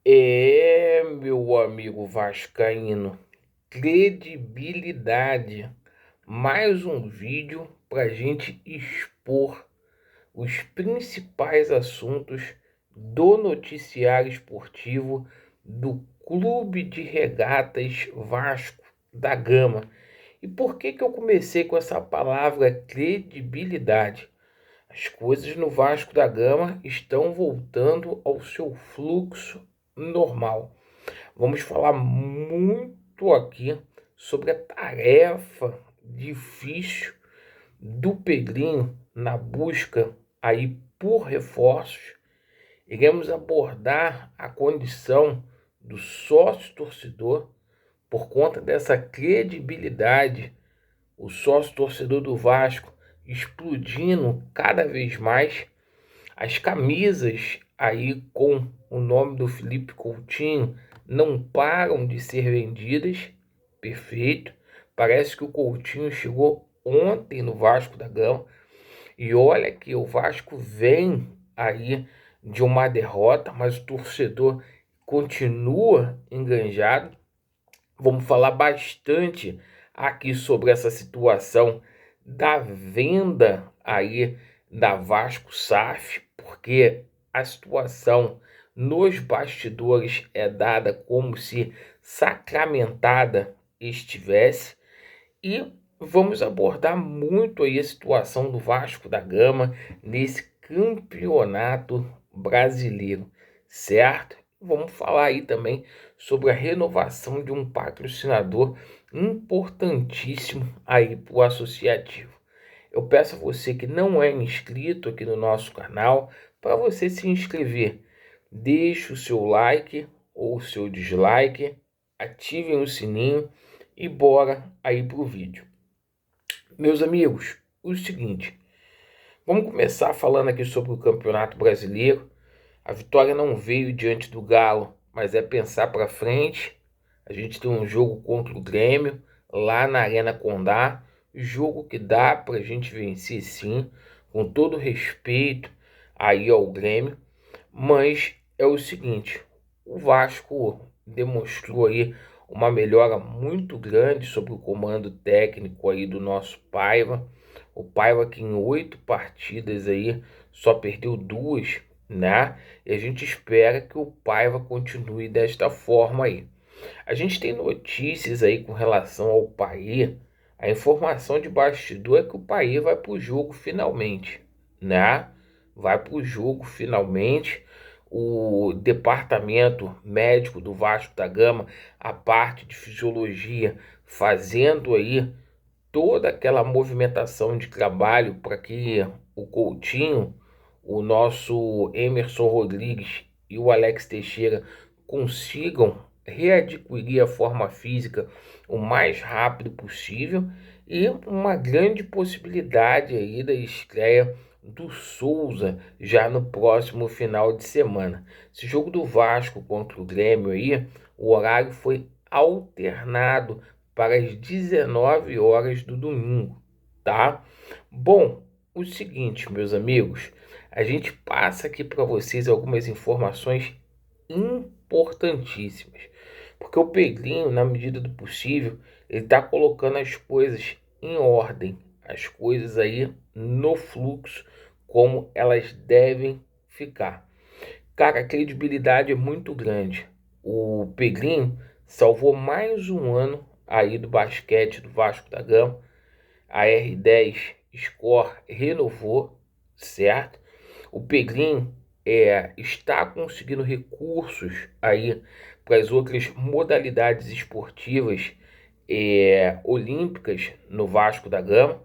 Meu amigo vascaíno, credibilidade. Mais um vídeo para a gente expor os principais assuntos do noticiário esportivo do Clube de Regatas Vasco da Gama. E por que eu comecei com essa palavra credibilidade? As coisas no Vasco da Gama estão voltando ao seu fluxo normal. Vamos falar muito aqui sobre a tarefa difícil do Pedrinho na busca aí por reforços. Iremos abordar a condição do sócio-torcedor por conta dessa credibilidade, o sócio-torcedor do Vasco explodindo cada vez mais, as camisas aí com o nome do Felipe Coutinho não param de ser vendidas. Perfeito. Parece que o Coutinho chegou ontem no Vasco da Gama. E olha que o Vasco vem aí de uma derrota, mas o torcedor continua enganjado. Vamos falar bastante aqui sobre essa situação da venda aí da Vasco SAF, porque a situação nos bastidores é dada como se sacramentada estivesse. E vamos abordar muito aí a situação do Vasco da Gama nesse campeonato brasileiro, certo? Vamos falar aí também sobre a renovação de um patrocinador importantíssimo aí para o associativo. Eu peço a você que não é inscrito aqui no nosso canal, para você se inscrever. Deixe o seu like ou o seu dislike, ativem o sininho e bora aí para o vídeo. Meus amigos, o seguinte, vamos começar falando aqui sobre o Campeonato Brasileiro. A vitória não veio diante do Galo, mas é pensar para frente. A gente tem um jogo contra o Grêmio, lá na Arena Condá. Jogo que dá para a gente vencer sim, com todo respeito aí ao Grêmio. Mas é o seguinte, o Vasco demonstrou aí uma melhora muito grande sobre o comando técnico aí do nosso Paiva. O Paiva que em 8 partidas aí só perdeu 2, né? E a gente espera que o Paiva continue desta forma aí. A gente tem notícias aí com relação ao Paí. A informação de bastidor é que o Paí vai para o jogo finalmente, né? Vai para o jogo finalmente. O departamento médico do Vasco da Gama, a parte de fisiologia, fazendo aí toda aquela movimentação de trabalho para que o Coutinho, o nosso Emerson Rodrigues e o Alex Teixeira consigam readquirir a forma física o mais rápido possível, e uma grande possibilidade aí da estreia do Souza já no próximo final de semana. Esse jogo do Vasco contra o Grêmio aí, o horário foi alternado para as 19 horas do domingo, tá? Bom, o seguinte, meus amigos, a gente passa aqui para vocês algumas informações importantíssimas, porque o Pedrinho, na medida do possível, ele está colocando as coisas em ordem, as coisas aí no fluxo, como elas devem ficar. Cara, a credibilidade é muito grande. O Pedrinho salvou mais um ano aí do basquete do Vasco da Gama. A R10 Score renovou, certo? O Pedrinho está conseguindo recursos aí para as outras modalidades esportivas olímpicas no Vasco da Gama,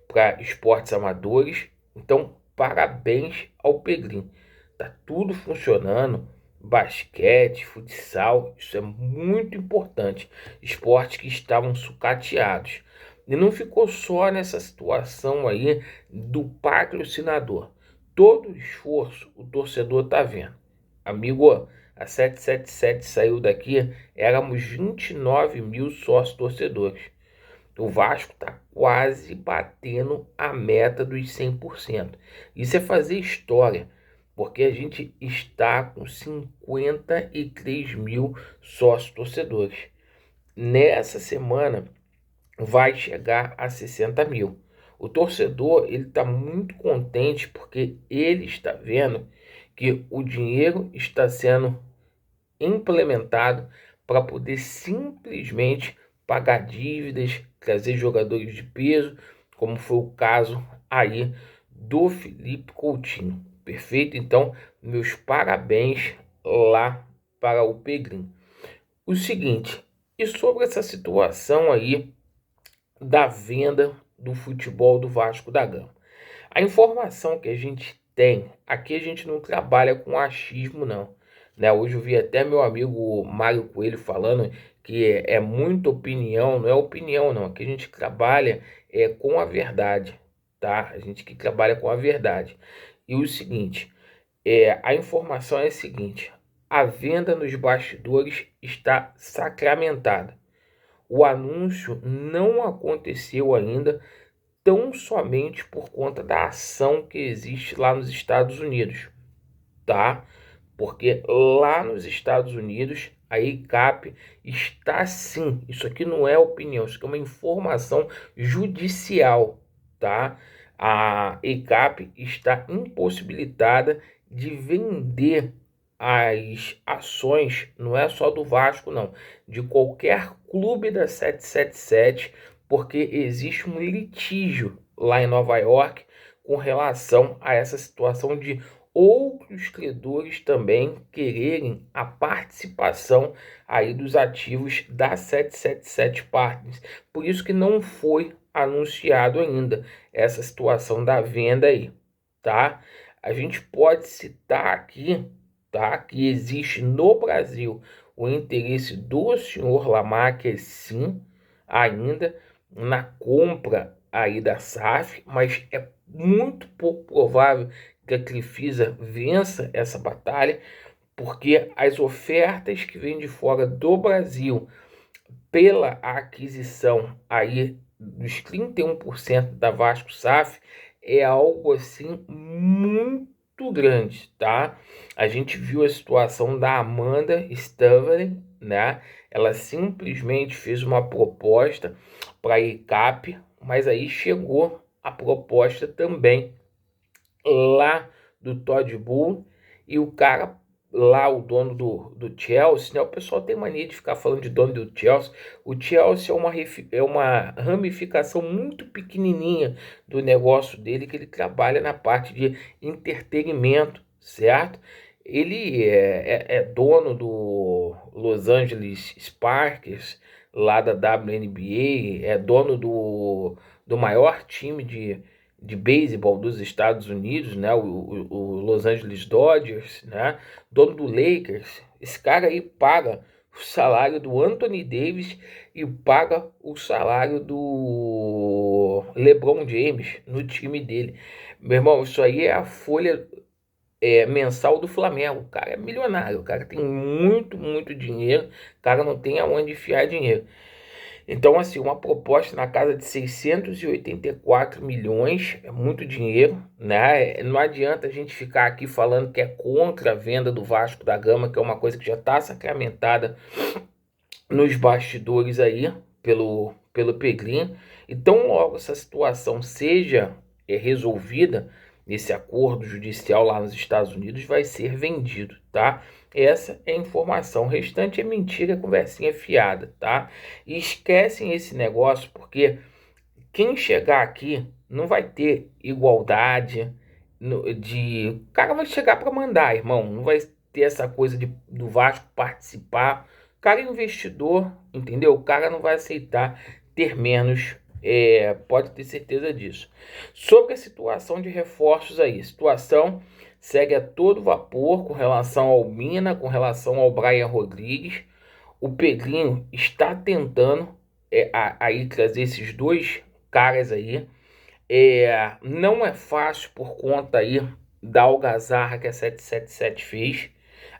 para esportes amadores. Então, parabéns ao Pedrinho. Tá tudo funcionando, basquete, futsal, isso é muito importante. Esportes que estavam sucateados. E não ficou só nessa situação aí do patrocinador. Todo o esforço o torcedor tá vendo. Amigo, a 777 saiu daqui, éramos 29 mil sócios torcedores. O Vasco está quase batendo a meta dos 100%. Isso é fazer história. porque a gente está com 53 mil sócios torcedores. Nessa semana vai chegar a 60 mil. O torcedor ele está muito contente porque ele está vendo que o dinheiro está sendo implementado para poder simplesmente pagar dívidas, trazer jogadores de peso, como foi o caso aí do Felipe Coutinho. Perfeito? Então, meus parabéns lá para o Pegrim. O seguinte, e sobre essa situação aí da venda do futebol do Vasco da Gama? A informação que a gente tem, aqui a gente não trabalha com achismo não, né? Hoje eu vi até meu amigo Mário Coelho falando que é muita opinião, não é opinião não, aqui a gente trabalha com a verdade, tá? A gente que trabalha com a verdade. E o seguinte, a informação é a seguinte, a venda nos bastidores está sacramentada. O anúncio não aconteceu ainda, tão somente por conta da ação que existe lá nos Estados Unidos, tá? Porque lá nos Estados Unidos a ECAP está sim, isso aqui não é opinião, isso aqui é uma informação judicial, tá? A ECAP está impossibilitada de vender as ações, não é só do Vasco não, de qualquer clube da 777, porque existe um litígio lá em Nova York com relação a essa situação de outros credores também quererem a participação aí dos ativos da 777 Partners. Por isso que não foi anunciado ainda essa situação da venda aí, tá? A gente pode citar aqui, tá, que existe no Brasil o interesse do senhor Lamarck, sim, ainda na compra aí da SAF, mas é muito pouco provável que a Crefisa vença essa batalha, porque as ofertas que vêm de fora do Brasil pela aquisição aí dos 31% da Vasco SAF é algo assim muito grande, tá? A gente viu a situação da Amanda Staveley, né? Ela simplesmente fez uma proposta para a ECAP, mas aí chegou a proposta também lá do Todd Bull, e o cara lá, o dono do Chelsea, né? O pessoal tem mania de ficar falando de dono do Chelsea. O Chelsea é uma ramificação muito pequenininha do negócio dele, que ele trabalha na parte de entretenimento, certo? Ele é dono do Los Angeles Sparks, lá da WNBA, é dono do maior time de beisebol dos Estados Unidos, né? O Los Angeles Dodgers, né? Dono do Lakers. Esse cara aí paga o salário do Anthony Davis e paga o salário do LeBron James no time dele. Meu irmão, isso aí é a folha mensal do Flamengo. O cara é milionário, o cara tem muito, muito dinheiro, o cara não tem aonde enfiar dinheiro. Então, assim, uma proposta na casa de 684 milhões, é muito dinheiro, né? Não adianta a gente ficar aqui falando que é contra a venda do Vasco da Gama, que é uma coisa que já está sacramentada nos bastidores aí, pelo Pegrim. Então, logo essa situação seja resolvida nesse acordo judicial lá nos Estados Unidos, vai ser vendido, tá? Essa é a informação. O restante é mentira, é conversinha fiada, tá? E esquecem esse negócio, porque quem chegar aqui não vai ter igualdade de... O cara vai chegar para mandar, irmão. Não vai ter essa coisa do Vasco participar. O cara é investidor, entendeu? O cara não vai aceitar ter menos, pode ter certeza disso. Sobre a situação de reforços aí, a situação segue a todo vapor com relação ao Mina, com relação ao Brian Rodrigues. O Pedrinho está tentando aí trazer esses dois caras aí. Não é fácil por conta aí da algazarra que a 777 fez.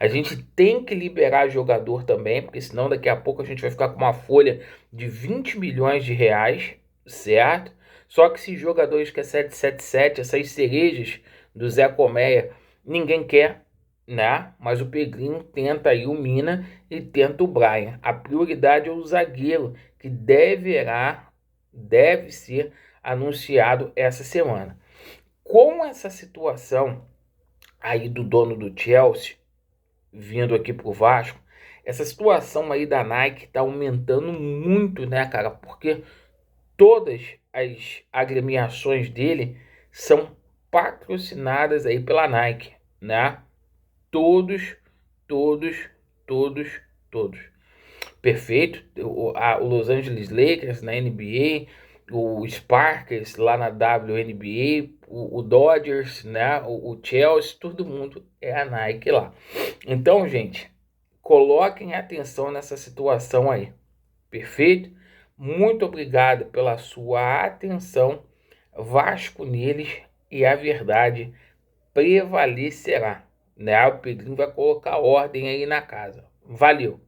A gente tem que liberar jogador também, porque senão daqui a pouco a gente vai ficar com uma folha de 20 milhões de reais, certo? Só que esses jogadores que a 777, essas cerejas do Zé Colmeia, ninguém quer, né? Mas o Pedrinho tenta aí o Mina e tenta o Brian. A prioridade é o zagueiro, que deve ser anunciado essa semana. Com essa situação aí do dono do Chelsea vindo aqui pro Vasco, essa situação aí da Nike tá aumentando muito, né, cara? Porque todas as agremiações dele são patrocinadas aí pela Nike, né? Todos, todos, todos, todos. Perfeito. O Los Angeles Lakers na NBA, o Sparkers lá na WNBA, o Dodgers, né? O Chelsea, todo mundo é a Nike lá. Então, gente, coloquem atenção nessa situação aí. Perfeito? Muito obrigado pela sua atenção. Vasco neles e a verdade prevalecerá, né? O Pedrinho vai colocar ordem aí na casa. Valeu!